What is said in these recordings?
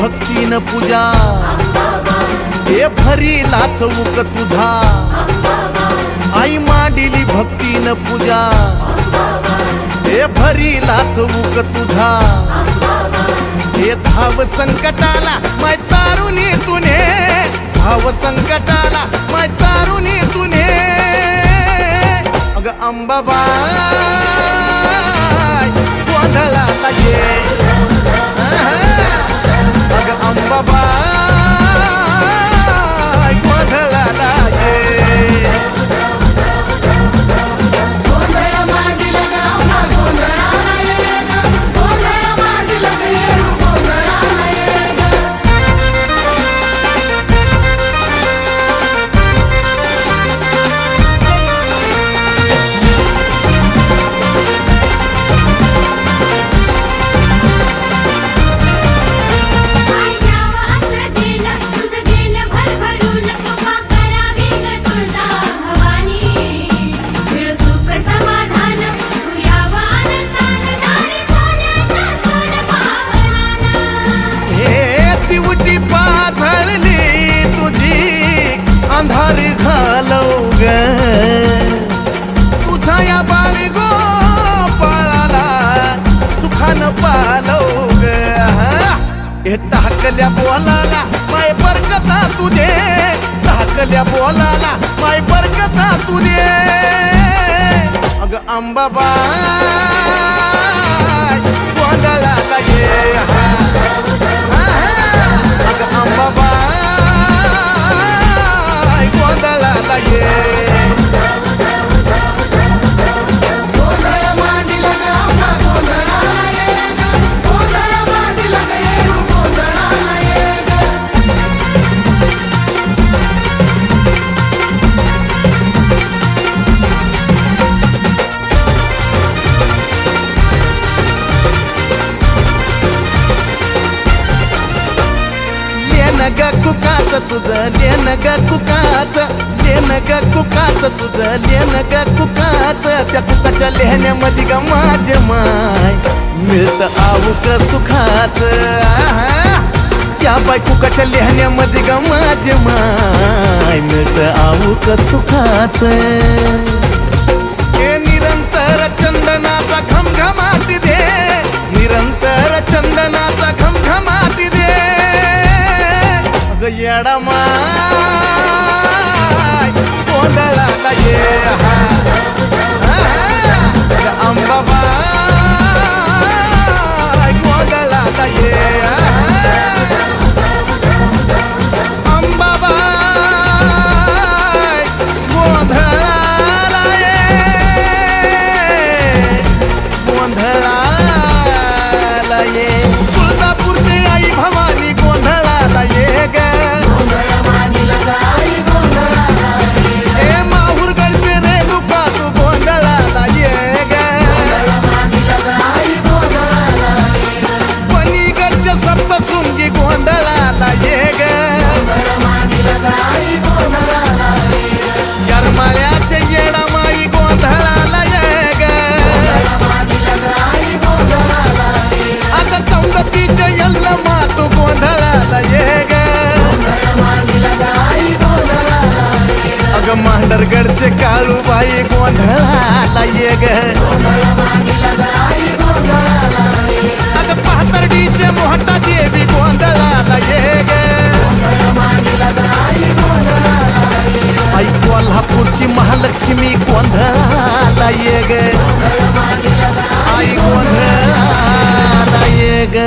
भक्तीन पूजा हे भरीला चौक तुझा आई मांडिली भक्तीन पूजा हे भरीला चौक तुझा हे धाव संकटाला माय तारुणी तुने धाव संकटाला माय तारुणी तुने अग अंबाबाई गोंधळाला ये अग अंबाबाई गोंधळाला ये अंधार घालव ग तुझ्या या बाळी गोपाळाला सुखान पालव ग हे टाकल्या बोलाला माय बरकता तुझे टाकल्या बोलाला माय बरकता तुझे अग अंबाबाई गोंधळाला ये अग अंबाबाई गोंधळाला ये ग कुकाच तुझं लेन ग कुकाच लेन ग कुकाच तुझं लेन ग कुकाच त्या कुकाच्या लेहण्यामध्ये ग माझे माय मिळत आऊक सुखाच त्या बाय कुकाच्या लेहण्यामध्ये ग माझे माय मिळत आऊक सुखाच हे निरंतर चंदनाचा घमघमाट दे निरंतर चंदनाचा घमघमाट दे येडा माय गोंधळाला ये अंबाबाई गोंधळाला ये अंबाबाई गोंधळाला ये गोंधळाला ये तुळजापूरची आई भवानी गोंधळाला ये ग गोंधळाला ये ग गरमाळ्याच्या येडामाई गोंधळाला ये ग आता सौंदतीच्या यल्ल मातू गोंधळाला ये ग अग मांडरगडचे काळूबाई गोंधळाला ये ग अग पाहतर्डीचे मोहटा देवी गोंधळाला ये ग आई कोल्हापूरची महालक्ष्मी गोंधळाला ये ग आई गोंधळाला ये ग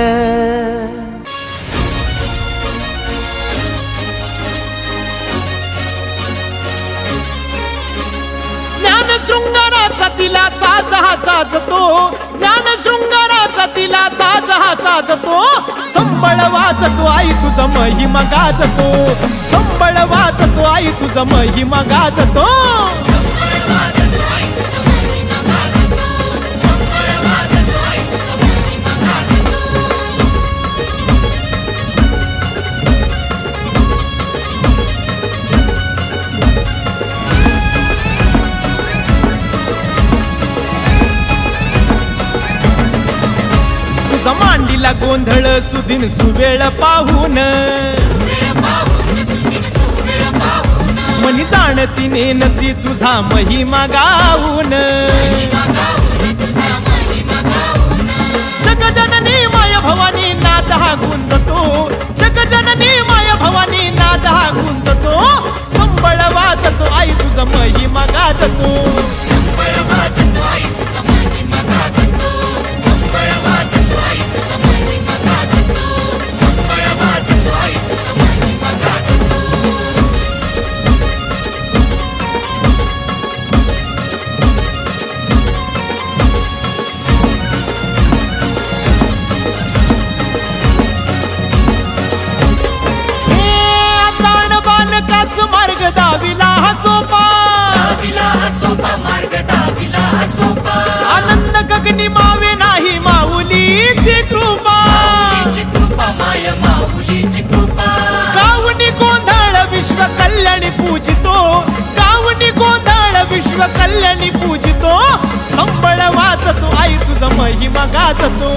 ज्ञानशृंगाराचा तिला साज हा साजतो ज्ञानशृंगाराचा तिला साज हा साजतो संबळ वाजतो आई तुझं महिमा गाजतो संबळ वाजतो आई तुझं महिमा गाजतो गोंधळ सुदिन सुवेळ पाहून मनी जाणती नेनती तुझा महिमा गाऊन जगजननी माय भवानी नाद हा गुंजतो जगजननी माय भवानी नाद हा गुंजतो संबळ वाजतो आई तुझा महिमा गाजतो मार्ग दाविला हा सोपा आनंद गगनी मावे नाही माऊलीची कृपा गावनी गोंधळ विश्व कल्याणी पूजितो गावनी गोंधळ विश्व कल्याणी पूजितो संबळ वाजतो आई तुझा महिमा गाजतो